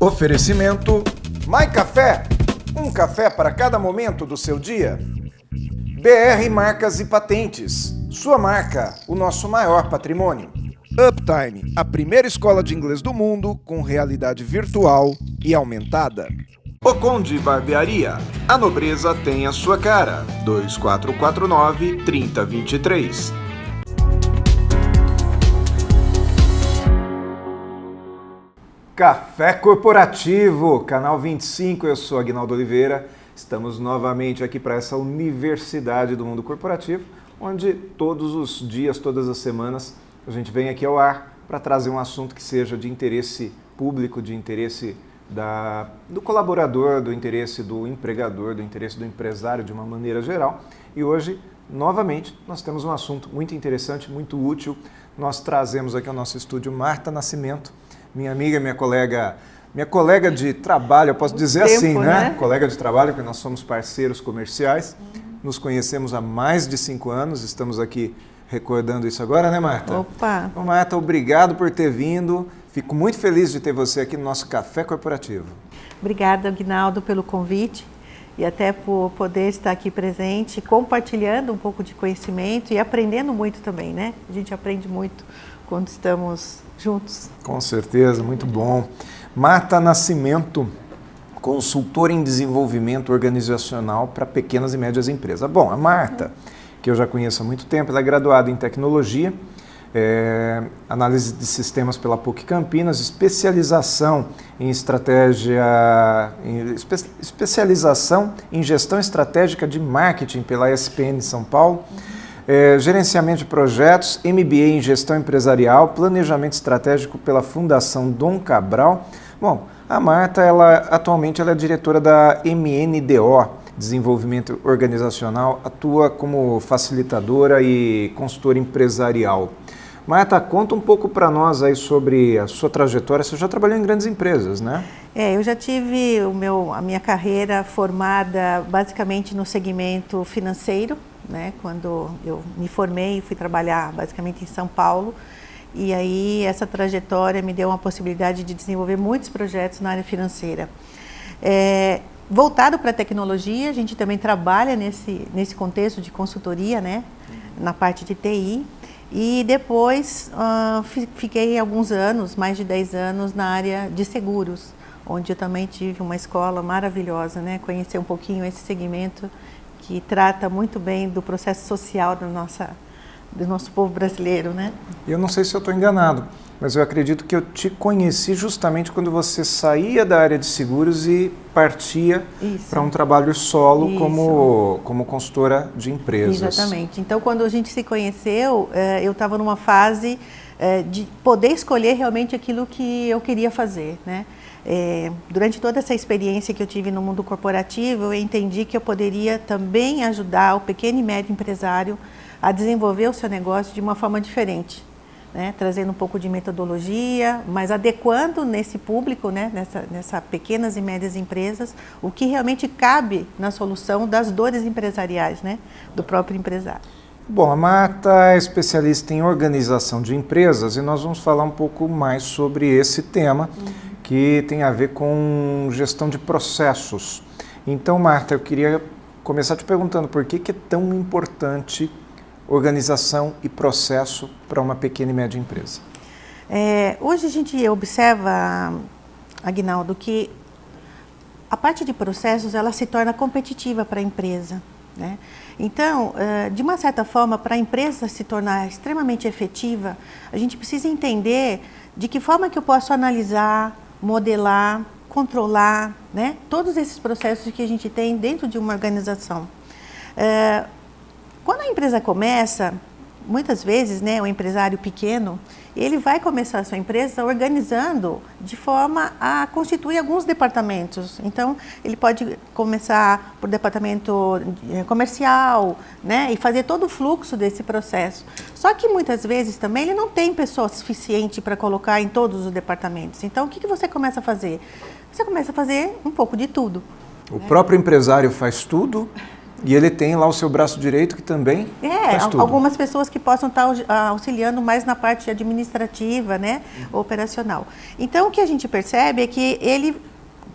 Oferecimento My Café, um café para cada momento do seu dia. BR Marcas e Patentes, sua marca, o nosso maior patrimônio. Uptime, a primeira escola de inglês do mundo com realidade virtual e aumentada. O Conde Barbearia, a nobreza tem a sua cara. 2449-3023. Café Corporativo, canal 25, eu sou Aguinaldo Oliveira. Estamos novamente aqui para essa universidade do mundo corporativo, onde todos os dias, todas as semanas, a gente vem aqui ao ar para trazer um assunto que seja de interesse público, de interesse do colaborador, do interesse do empregador, do interesse do empresário de uma maneira geral. E hoje, novamente, nós temos um assunto muito interessante, muito útil. Nós trazemos aqui ao nosso estúdio Marta Nascimento, minha amiga, minha colega de trabalho, eu posso dizer assim, né? Colega de trabalho, porque nós somos parceiros comerciais, nos conhecemos há mais de 5 anos, estamos aqui recordando isso agora, né, Marta? Opa! Então, Marta, obrigado por ter vindo, fico muito feliz de ter você aqui no nosso Café Corporativo. Obrigada, Aguinaldo, pelo convite e até por poder estar aqui presente, compartilhando um pouco de conhecimento e aprendendo muito também, né? A gente aprende muito quando estamos juntos. Com certeza, muito bom. Marta Nascimento, consultora em desenvolvimento organizacional para pequenas e médias empresas. Bom, a Marta, que eu já conheço há muito tempo, ela é graduada em tecnologia, análise de sistemas pela PUC Campinas, especialização em especialização em gestão estratégica de marketing pela ESPM São Paulo, gerenciamento de projetos, MBA em gestão empresarial, planejamento estratégico pela Fundação Dom Cabral. Bom, a Marta, atualmente ela é diretora da MNDO, Desenvolvimento Organizacional, atua como facilitadora e consultora empresarial. Marta, conta um pouco para nós aí sobre a sua trajetória. Você já trabalhou em grandes empresas, né? Eu já tive a minha carreira formada basicamente no segmento financeiro, né? Quando eu me formei, fui trabalhar basicamente em São Paulo. E aí essa trajetória me deu uma possibilidade de desenvolver muitos projetos na área financeira. Voltado para a tecnologia, a gente também trabalha nesse contexto de consultoria, né? Na parte de TI. E depois fiquei alguns anos, mais de 10 anos, na área de seguros, onde eu também tive uma escola maravilhosa, né? Conhecer um pouquinho esse segmento que trata muito bem do processo social do nosso povo brasileiro, né? Eu não sei se eu estou enganado, mas eu acredito que eu te conheci justamente quando você saía da área de seguros e partia para um trabalho solo como consultora de empresas. Exatamente. Então, quando a gente se conheceu, eu estava numa fase de poder escolher realmente aquilo que eu queria fazer, né? Durante toda essa experiência que eu tive no mundo corporativo, eu entendi que eu poderia também ajudar o pequeno e médio empresário a desenvolver o seu negócio de uma forma diferente, né? Trazendo um pouco de metodologia, mas adequando nesse público, né? nessa pequenas e médias empresas, o que realmente cabe na solução das dores empresariais, né? Do próprio empresário. Bom, a Marta é especialista em organização de empresas e nós vamos falar um pouco mais sobre esse tema, que tem a ver com gestão de processos. Então, Marta, eu queria começar te perguntando por que é tão importante organização e processo para uma pequena e média empresa? Hoje a gente observa, Aguinaldo, que a parte de processos ela se torna competitiva para a empresa, né? Então, de uma certa forma, para a empresa se tornar extremamente efetiva, a gente precisa entender de que forma que eu posso analisar, modelar, controlar, né? Todos esses processos que a gente tem dentro de uma organização. Quando a empresa começa, muitas vezes, né, o empresário pequeno, ele vai começar a sua empresa organizando de forma a constituir alguns departamentos. Então, ele pode começar por departamento comercial, né, e fazer todo o fluxo desse processo. Só que muitas vezes também ele não tem pessoa suficiente para colocar em todos os departamentos. Então, o que você começa a fazer? Você começa a fazer um pouco de tudo. O próprio empresário faz tudo E ele tem lá o seu braço direito que também faz tudo. Algumas pessoas que possam estar auxiliando mais na parte administrativa, né, operacional. Então, o que a gente percebe é que ele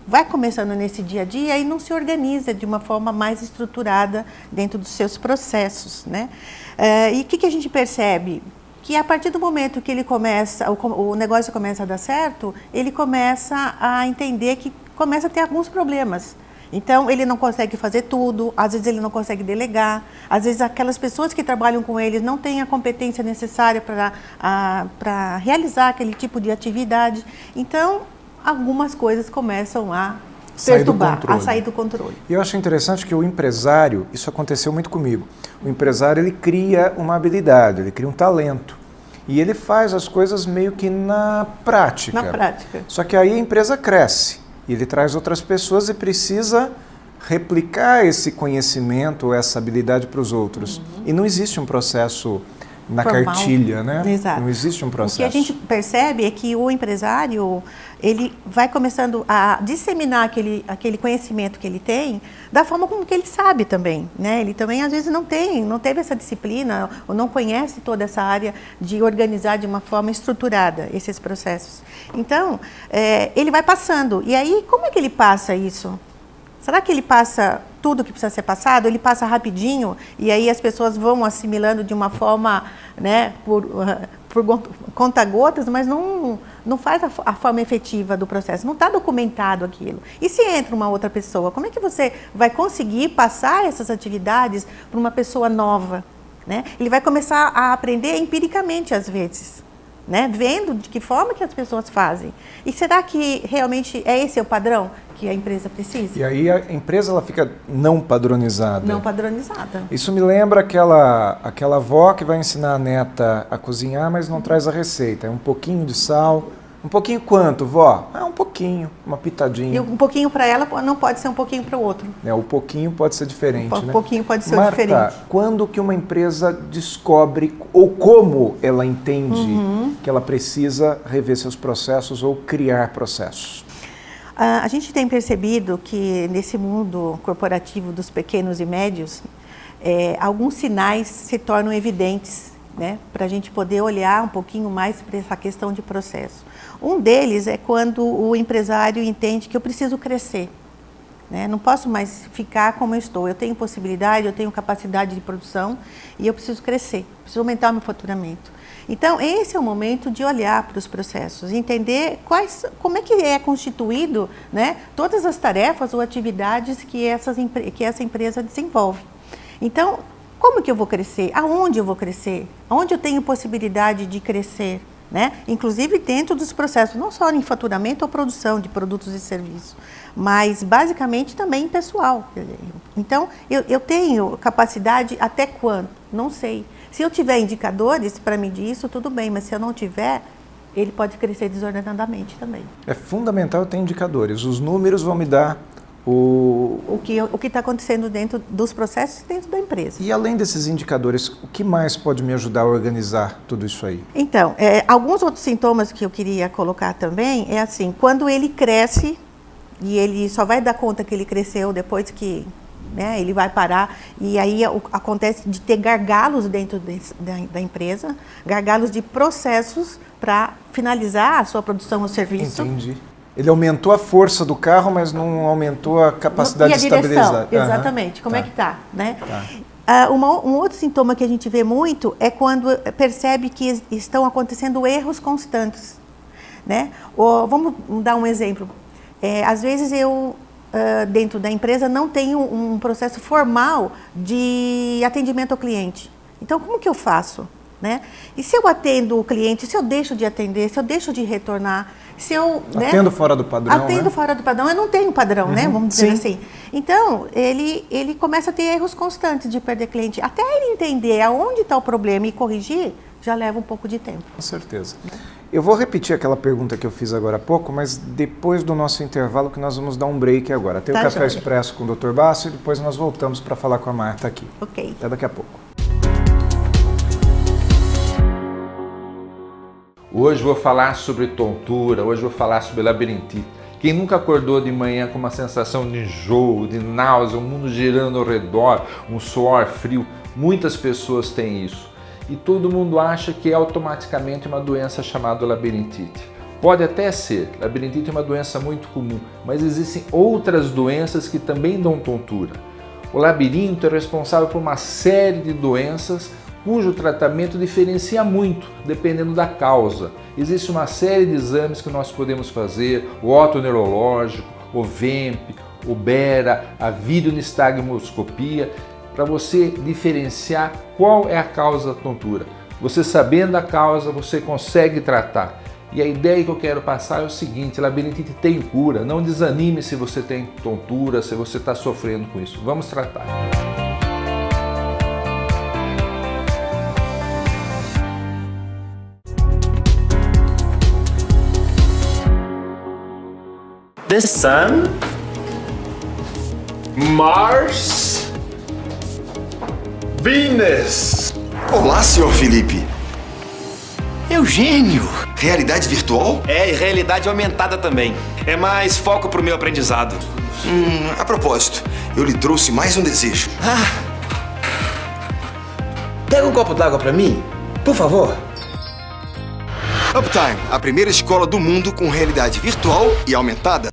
vai começando nesse dia a dia e não se organiza de uma forma mais estruturada dentro dos seus processos, né? E o que a gente percebe? Que a partir do momento que ele começa, o negócio começa a dar certo, ele começa a entender que começa a ter alguns problemas. Então, ele não consegue fazer tudo, às vezes ele não consegue delegar, às vezes aquelas pessoas que trabalham com ele não têm a competência necessária para realizar aquele tipo de atividade. Então, algumas coisas começam a perturbar, a sair do controle. E eu acho interessante que o empresário, isso aconteceu muito comigo, o empresário ele cria uma habilidade, ele cria um talento. E ele faz as coisas meio que na prática. Na prática. Só que aí a empresa cresce. E ele traz outras pessoas e precisa replicar esse conhecimento, essa habilidade para os outros. E não existe um processo na formal, cartilha, né? Exato. Não existe um processo. O que a gente percebe é que o empresário, ele vai começando a disseminar aquele conhecimento que ele tem da forma como que ele sabe também, né? Ele também às vezes não teve essa disciplina ou não conhece toda essa área de organizar de uma forma estruturada esses processos. Então, ele vai passando. E aí, como é que ele passa isso? Será que ele passa tudo que precisa ser passado? Ele passa rapidinho e aí as pessoas vão assimilando de uma forma, né, por conta-gotas, mas não faz a forma efetiva do processo, não está documentado aquilo. E se entra uma outra pessoa, como é que você vai conseguir passar essas atividades para uma pessoa nova, né? Ele vai começar a aprender empiricamente às vezes, né? Vendo de que forma que as pessoas fazem. E será que realmente esse é o padrão que a empresa precisa? E aí a empresa ela fica não padronizada. Não padronizada. Isso me lembra aquela avó que vai ensinar a neta a cozinhar, mas não traz a receita. É um pouquinho de sal. Um pouquinho quanto, vó? Um pouquinho, uma pitadinha. E um pouquinho para ela não pode ser um pouquinho para o outro. O pouquinho pode ser diferente, né? Um pouquinho pode ser Marta, diferente. Quando que uma empresa descobre ou como ela entende que ela precisa rever seus processos ou criar processos? A gente tem percebido que nesse mundo corporativo dos pequenos e médios, alguns sinais se tornam evidentes, né, para a gente poder olhar um pouquinho mais para essa questão de processo. Um deles é quando o empresário entende que eu preciso crescer, né? Não posso mais ficar como eu estou. Eu tenho possibilidade, eu tenho capacidade de produção e eu preciso crescer, preciso aumentar o meu faturamento. Então, esse é o momento de olhar para os processos, entender como é que é constituído, né, todas as tarefas ou atividades que essa empresa desenvolve. Então, como que eu vou crescer? Aonde eu vou crescer? Aonde eu tenho possibilidade de crescer? Né? Inclusive dentro dos processos, não só em faturamento ou produção de produtos e serviços, mas basicamente também em pessoal. Então, eu tenho capacidade até quando? Não sei. Se eu tiver indicadores para medir isso, tudo bem, mas se eu não tiver, ele pode crescer desordenadamente também. É fundamental ter indicadores. Os números vão me dar o que está acontecendo dentro dos processos dentro da empresa. E além desses indicadores, o que mais pode me ajudar a organizar tudo isso aí? Então, alguns outros sintomas que eu queria colocar também é assim, quando ele cresce e ele só vai dar conta que ele cresceu depois que, né, ele vai parar e aí acontece de ter gargalos dentro da empresa, gargalos de processos para finalizar a sua produção ou serviço. Entendi. Ele aumentou a força do carro, mas não aumentou a capacidade de estabilizar. Exatamente. Como é que está, né? Um outro sintoma que a gente vê muito é quando percebe que estão acontecendo erros constantes, né? Vamos dar um exemplo. Às vezes eu, dentro da empresa, não tenho um processo formal de atendimento ao cliente. Então, como que eu faço? Né? E se eu atendo o cliente, se eu deixo de atender, se eu deixo de retornar, se eu... Atendo fora do padrão, Atendo fora do padrão, eu não tenho padrão, né? Vamos dizer assim. Então, ele começa a ter erros constantes de perder cliente. Até ele entender aonde está o problema e corrigir, já leva um pouco de tempo. Com certeza. Eu vou repetir aquela pergunta que eu fiz agora há pouco, mas depois do nosso intervalo que nós vamos dar um break agora. Tem o Café Expresso com o Dr. Basso e depois nós voltamos para falar com a Marta aqui. Ok. Até daqui a pouco. Hoje vou falar sobre tontura, hoje vou falar sobre labirintite. Quem nunca acordou de manhã com uma sensação de enjoo, de náusea, o mundo girando ao redor, um suor frio? Muitas pessoas têm isso. E todo mundo acha que é automaticamente uma doença chamada labirintite. Pode até ser, labirintite é uma doença muito comum, mas existem outras doenças que também dão tontura. O labirinto é responsável por uma série de doenças cujo tratamento diferencia muito, dependendo da causa. Existe uma série de exames que nós podemos fazer, o otoneurológico, o VEMP, o BERA, a videonistagmoscopia, para você diferenciar qual é a causa da tontura. Você sabendo a causa, você consegue tratar. E a ideia que eu quero passar é o seguinte: labirintite tem cura. Não desanime se você tem tontura, se você está sofrendo com isso. Vamos tratar. The Sun, Mars, Venus. Olá, senhor Felipe. Eugênio. Realidade virtual? É, e realidade aumentada também. É mais foco pro meu aprendizado. A propósito, eu lhe trouxe mais um desejo. Pega um copo d'água pra mim, por favor. Uptime, a primeira escola do mundo com realidade virtual e aumentada.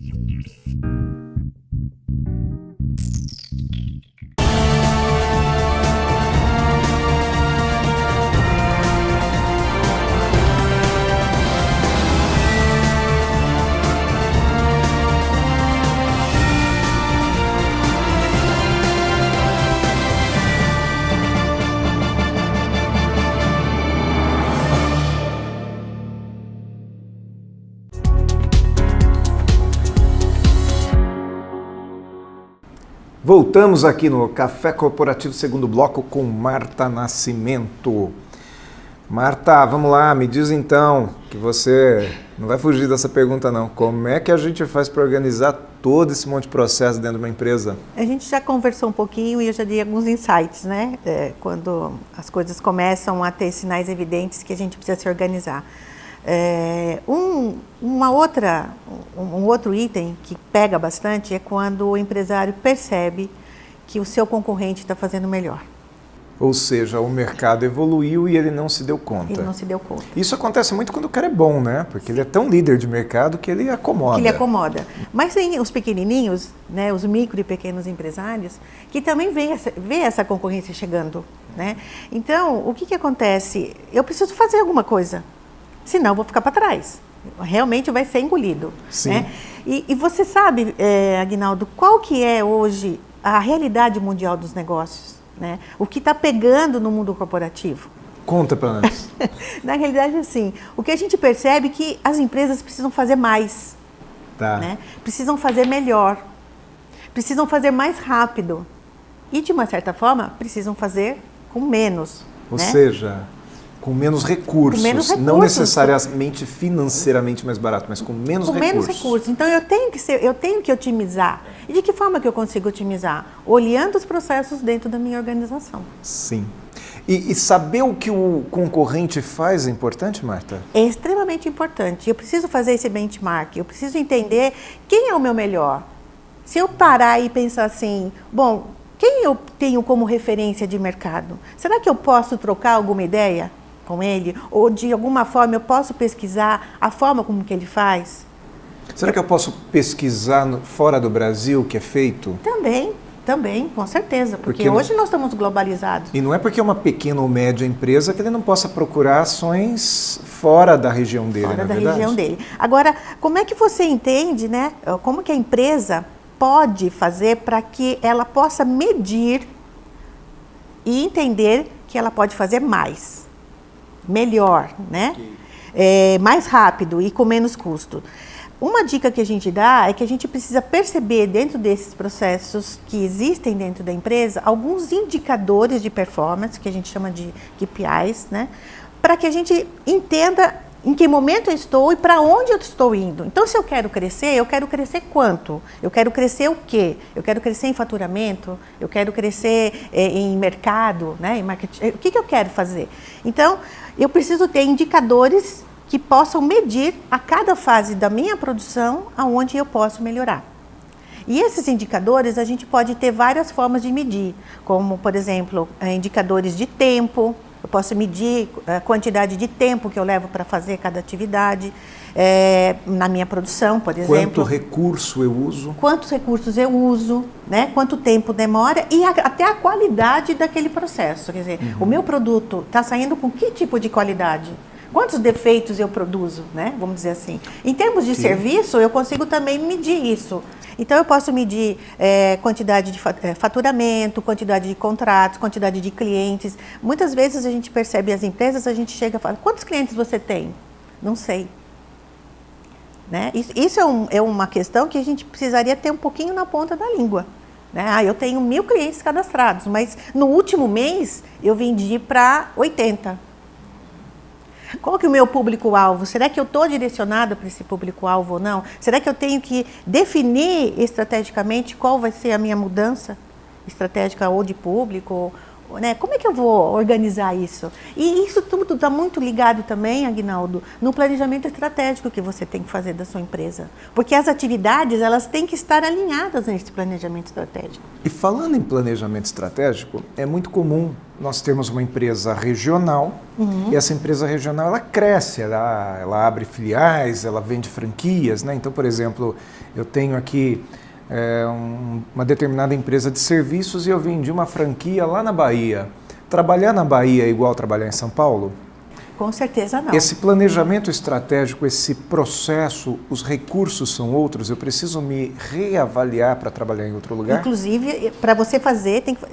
Voltamos aqui no Café Corporativo segundo bloco com Marta Nascimento. Marta, vamos lá, me diz então, que você não vai fugir dessa pergunta não. Como é que a gente faz para organizar todo esse monte de processo dentro de uma empresa? A gente já conversou um pouquinho e eu já dei alguns insights, né? Quando as coisas começam a ter sinais evidentes que a gente precisa se organizar. Um outro item que pega bastante é quando o empresário percebe que o seu concorrente está fazendo melhor. Ou seja, o mercado evoluiu e ele não se deu conta. Ele não se deu conta. Isso acontece muito quando o cara é bom, né? Porque ele é tão líder de mercado que ele acomoda. Mas tem os pequenininhos, né, os micro e pequenos empresários, que também vê essa concorrência chegando, né? Então, o que acontece? Eu preciso fazer alguma coisa. Senão eu vou ficar para trás. Realmente vai ser engolido. Sim. Né? E você sabe, Aguinaldo, qual que é hoje a realidade mundial dos negócios? Né? O que está pegando no mundo corporativo? Conta para nós. Na realidade, assim, o que a gente percebe é que as empresas precisam fazer mais. Tá. Né? Precisam fazer melhor. Precisam fazer mais rápido. E, de uma certa forma, precisam fazer com menos. Ou né? seja, com menos recursos. Não necessariamente financeiramente mais barato, mas com menos recursos. Com menos recursos. Então, eu tenho que otimizar. E de que forma que eu consigo otimizar? Olhando os processos dentro da minha organização. Sim. E saber o que o concorrente faz é importante, Marta? É extremamente importante. Eu preciso fazer esse benchmark. Eu preciso entender quem é o meu melhor. Se eu parar e pensar assim, bom, quem eu tenho como referência de mercado? Será que eu posso trocar alguma ideia com ele? Ou de alguma forma eu posso pesquisar a forma como que ele faz? Será que eu posso pesquisar fora do Brasil o que é feito? Também, com certeza, porque hoje nós estamos globalizados. E não é porque é uma pequena ou média empresa que ele não possa procurar ações fora da região dele, fora não é da verdade? região dele. Agora, como é que você entende, né? Como que a empresa pode fazer para que ela possa medir e entender que ela pode fazer mais, melhor, né? Mais rápido e com menos custo. Uma dica que a gente dá é que a gente precisa perceber dentro desses processos que existem dentro da empresa alguns indicadores de performance, que a gente chama de KPIs, né? Para que a gente entenda em que momento eu estou e para onde eu estou indo. Então, se eu quero crescer quanto? Eu quero crescer o quê? Eu quero crescer em faturamento? Eu quero crescer em mercado, né? Em marketing? O que eu quero fazer? Então, eu preciso ter indicadores que possam medir a cada fase da minha produção aonde eu posso melhorar. E esses indicadores a gente pode ter várias formas de medir, como, por exemplo, indicadores de tempo. Eu posso medir a quantidade de tempo que eu levo para fazer cada atividade, na minha produção, por exemplo. Quanto recurso eu uso? Quantos recursos eu uso, né? Quanto tempo demora e até a qualidade daquele processo. Quer dizer, o meu produto está saindo com que tipo de qualidade? Quantos defeitos eu produzo, né? Vamos dizer assim. Em termos de serviço, eu consigo também medir isso. Então, eu posso medir quantidade de faturamento, quantidade de contratos, quantidade de clientes. Muitas vezes a gente percebe as empresas, a gente chega e fala, quantos clientes você tem? Não sei. Né? Isso é uma questão que a gente precisaria ter um pouquinho na ponta da língua. Né? Eu tenho 1000 clientes cadastrados, mas no último mês eu vendi para 80. Qual que é o meu público-alvo? Será que eu estou direcionada para esse público-alvo ou não? Será que eu tenho que definir estrategicamente qual vai ser a minha mudança estratégica ou de público? Né? Como é que eu vou organizar isso? E isso tudo está muito ligado também, Aguinaldo, no planejamento estratégico que você tem que fazer da sua empresa. Porque as atividades, elas têm que estar alinhadas nesse planejamento estratégico. E falando em planejamento estratégico, é muito comum nós termos uma empresa regional, e essa empresa regional ela cresce, ela abre filiais, ela vende franquias, né? Então, por exemplo, eu tenho aqui uma determinada empresa de serviços e eu vendi uma franquia lá na Bahia. Trabalhar na Bahia é igual trabalhar em São Paulo? Com certeza não. Esse planejamento estratégico, esse processo, os recursos são outros? Eu preciso me reavaliar para trabalhar em outro lugar? Inclusive, para você fazer, tem que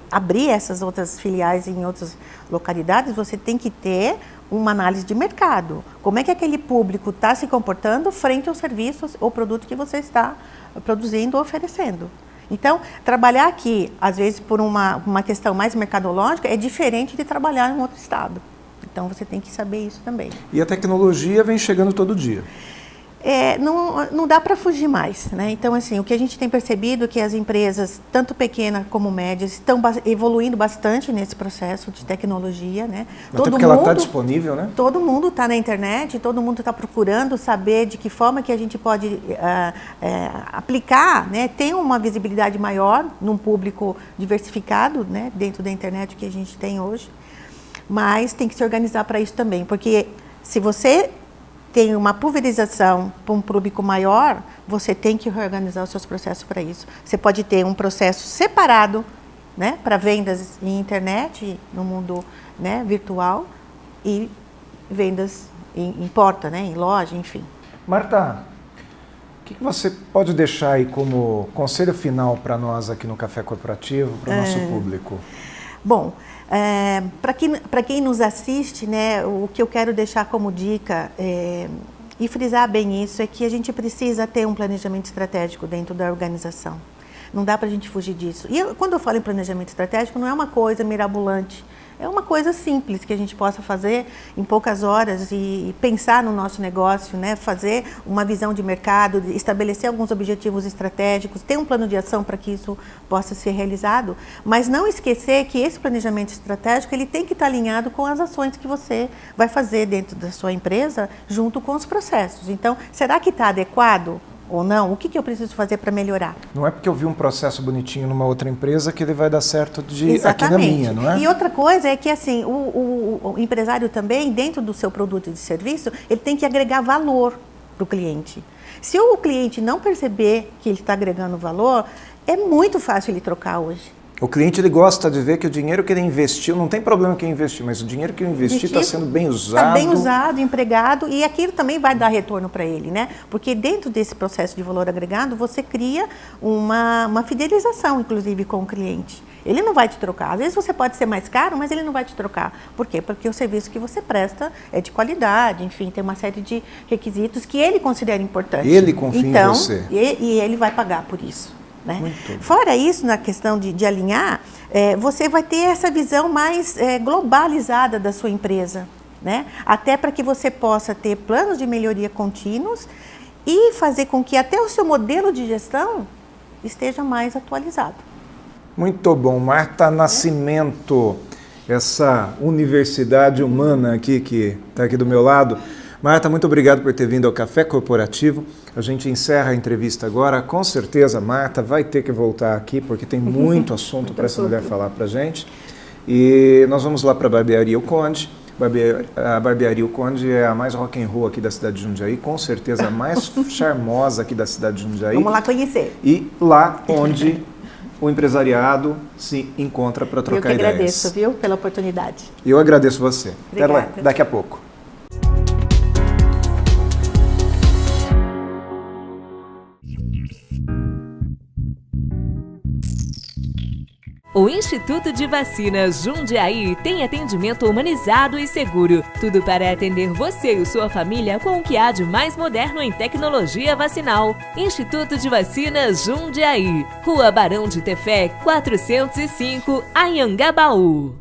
abrir essas outras filiais em outras localidades, você tem que ter uma análise de mercado. Como é que aquele público está se comportando frente aos serviços ou produto que você está produzindo ou oferecendo. Então, trabalhar aqui, às vezes por uma questão mais mercadológica, é diferente de trabalhar em outro estado. Então, você tem que saber isso também. E a tecnologia vem chegando todo dia. Não dá para fugir mais, né? Então, assim, o que a gente tem percebido é que as empresas, tanto pequenas como médias, estão evoluindo bastante nesse processo de tecnologia, né? Até porque ela está disponível, né? Todo mundo está na internet, todo mundo está procurando saber de que forma que a gente pode aplicar, né? Tem uma visibilidade maior num público diversificado, né? Dentro da internet que a gente tem hoje, mas tem que se organizar para isso também, porque se você tem uma pulverização para um público maior, você tem que reorganizar os seus processos para isso. Você pode ter um processo separado, né, para vendas em internet, no mundo, né, virtual, e vendas em porta, né, em loja, enfim. Marta, o que você pode deixar aí como conselho final para nós aqui no Café Corporativo, para o nosso público? Bom, para quem nos assiste, né, o que eu quero deixar como dica e frisar bem isso é que a gente precisa ter um planejamento estratégico dentro da organização. Não dá para a gente fugir disso. E quando eu falo em planejamento estratégico, não é uma coisa mirabolante. É uma coisa simples que a gente possa fazer em poucas horas e pensar no nosso negócio, né? Fazer uma visão de mercado, estabelecer alguns objetivos estratégicos, ter um plano de ação para que isso possa ser realizado, mas não esquecer que esse planejamento estratégico ele tem que estar alinhado com as ações que você vai fazer dentro da sua empresa junto com os processos. Então, será que está adequado? Ou não? O que eu preciso fazer para melhorar? Não é porque eu vi um processo bonitinho numa outra empresa que ele vai dar certo aqui na minha, não é? E outra coisa é que assim, o empresário também, dentro do seu produto e de serviço, ele tem que agregar valor para o cliente. Se o cliente não perceber que ele está agregando valor, é muito fácil ele trocar hoje. O cliente ele gosta de ver que o dinheiro que ele investiu, não tem problema que ele investiu, mas o dinheiro que eu investi está sendo bem usado. Está bem usado, empregado, e aquilo também vai dar retorno para ele, né? Porque dentro desse processo de valor agregado, você cria uma fidelização, inclusive, com o cliente. Ele não vai te trocar. Às vezes você pode ser mais caro, mas ele não vai te trocar. Por quê? Porque o serviço que você presta é de qualidade, enfim, tem uma série de requisitos que ele considera importantes. Ele confia em você. E ele vai pagar por isso. Né? Fora isso, na questão de alinhar, você vai ter essa visão mais globalizada da sua empresa, né? Até para que você possa ter planos de melhoria contínuos e fazer com que até o seu modelo de gestão esteja mais atualizado. Muito bom. Marta Nascimento, essa universidade humana aqui que está aqui do meu lado. Marta, muito obrigado por ter vindo ao Café Corporativo. A gente encerra a entrevista agora. Com certeza, Marta vai ter que voltar aqui, porque tem muito assunto para essa mulher falar para a gente. E nós vamos lá para a Barbearia O Conde. A Barbearia O Conde é a mais rock and roll aqui da cidade de Jundiaí, com certeza a mais charmosa aqui da cidade de Jundiaí. Vamos lá conhecer. E lá onde o empresariado se encontra para trocar ideias. Eu que agradeço, viu, pela oportunidade. Eu agradeço você. Obrigada. Até lá, daqui a pouco. O Instituto de Vacinas Jundiaí tem atendimento humanizado e seguro. Tudo para atender você e sua família com o que há de mais moderno em tecnologia vacinal. Instituto de Vacinas Jundiaí, Rua Barão de Tefé, 405, Anhangabaú.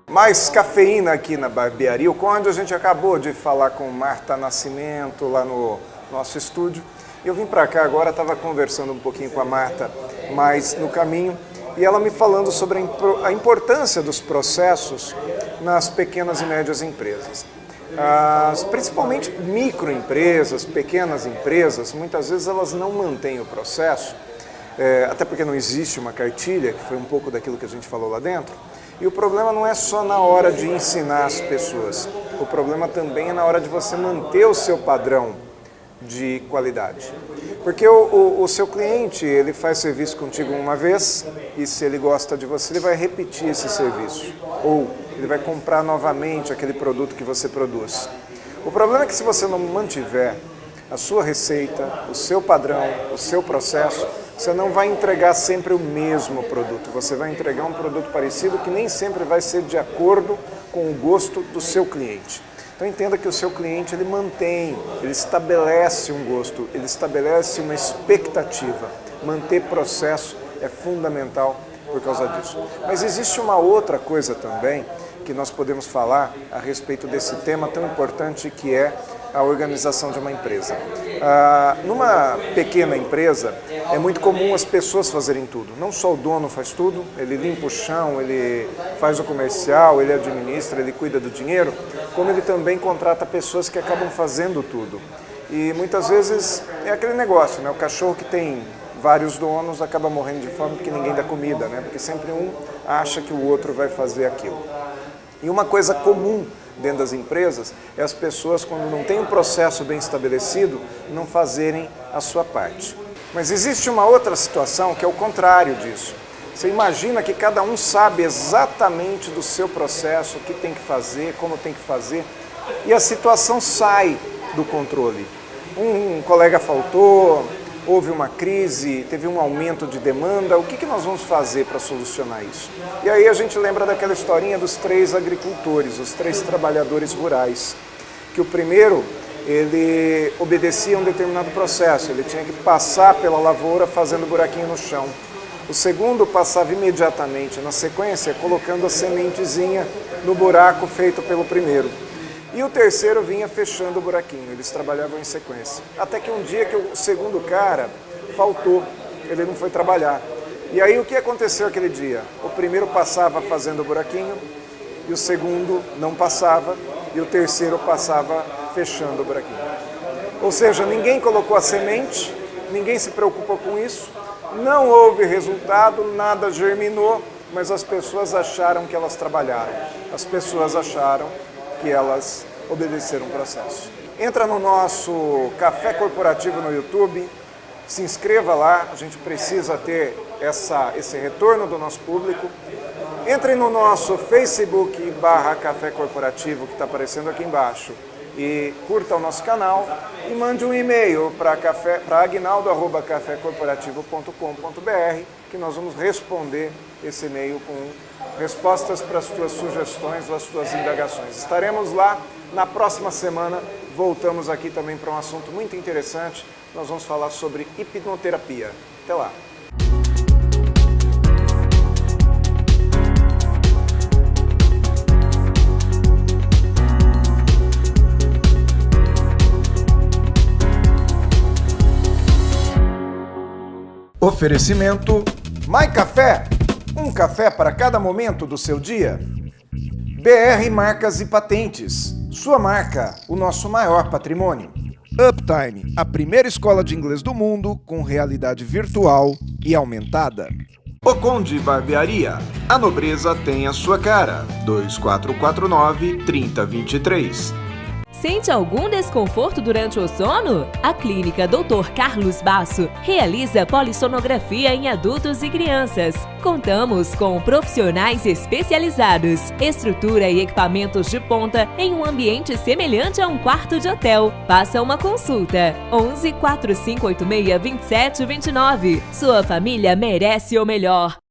Mais cafeína aqui na Barbearia O Conde. A gente acabou de falar com Marta Nascimento lá no nosso estúdio. Eu vim para cá agora, estava conversando um pouquinho com a Marta, mas no caminho, e ela me falando sobre a importância dos processos nas pequenas e médias empresas. Principalmente microempresas, pequenas empresas, muitas vezes elas não mantêm o processo, até porque não existe uma cartilha, que foi um pouco daquilo que a gente falou lá dentro. E o problema não é só na hora de ensinar as pessoas, o problema também é na hora de você manter o seu padrão de qualidade. Porque o seu cliente, ele faz serviço contigo uma vez e se ele gosta de você, ele vai repetir esse serviço. Ou ele vai comprar novamente aquele produto que você produz. O problema é que se você não mantiver a sua receita, o seu padrão, o seu processo, você não vai entregar sempre o mesmo produto. Você vai entregar um produto parecido que nem sempre vai ser de acordo com o gosto do seu cliente. Então entenda que o seu cliente ele mantém, ele estabelece um gosto, ele estabelece uma expectativa. Manter processo é fundamental por causa disso. Mas existe uma outra coisa também que nós podemos falar a respeito desse tema tão importante que é a organização de uma empresa. Numa pequena empresa é muito comum as pessoas fazerem tudo. Não só o dono faz tudo, ele limpa o chão, ele faz o comercial, ele administra, ele cuida do dinheiro, como ele também contrata pessoas que acabam fazendo tudo. E muitas vezes é aquele negócio, né? O cachorro que tem vários donos acaba morrendo de fome porque ninguém dá comida, né? Porque sempre um acha que o outro vai fazer aquilo. E uma coisa comum dentro das empresas é as pessoas, quando não têm um processo bem estabelecido, não fazerem a sua parte. Mas existe uma outra situação que é o contrário disso. Você imagina que cada um sabe exatamente do seu processo, o que tem que fazer, como tem que fazer, e a situação sai do controle. Um colega faltou, houve uma crise, teve um aumento de demanda, o que nós vamos fazer para solucionar isso? E aí a gente lembra daquela historinha dos 3 agricultores, os 3 trabalhadores rurais, que o primeiro, ele obedecia a um determinado processo, ele tinha que passar pela lavoura fazendo buraquinho no chão. O segundo passava imediatamente, na sequência, colocando a sementezinha no buraco feito pelo primeiro. E o terceiro vinha fechando o buraquinho, eles trabalhavam em sequência. Até que um dia que o segundo cara faltou, ele não foi trabalhar. E aí o que aconteceu aquele dia? O primeiro passava fazendo o buraquinho, e o segundo não passava, e o terceiro passava fechando o buraquinho. Ou seja, ninguém colocou a semente, ninguém se preocupou com isso, não houve resultado, nada germinou, mas as pessoas acharam que elas trabalharam. As pessoas acharam que elas obedeceram o processo. Entra no nosso Café Corporativo no YouTube, se inscreva lá, a gente precisa ter esse retorno do nosso público. Entre no nosso Facebook /Café Corporativo, que está aparecendo aqui embaixo, e curta o nosso canal e mande um e-mail para aguinaldo@cafecorporativo.com.br, que nós vamos responder esse e-mail com respostas para as suas sugestões ou as suas indagações. Estaremos lá na próxima semana, voltamos aqui também para um assunto muito interessante, nós vamos falar sobre hipnoterapia. Até lá! Oferecimento My Café, um café para cada momento do seu dia. BR Marcas e Patentes. Sua marca, o nosso maior patrimônio. Uptime, a primeira escola de inglês do mundo com realidade virtual e aumentada. O Conde Barbearia. A nobreza tem a sua cara. 2449-3023. Sente algum desconforto durante o sono? A Clínica Dr. Carlos Basso realiza polissonografia em adultos e crianças. Contamos com profissionais especializados, estrutura e equipamentos de ponta em um ambiente semelhante a um quarto de hotel. Faça uma consulta. 11 4586 2729. Sua família merece o melhor.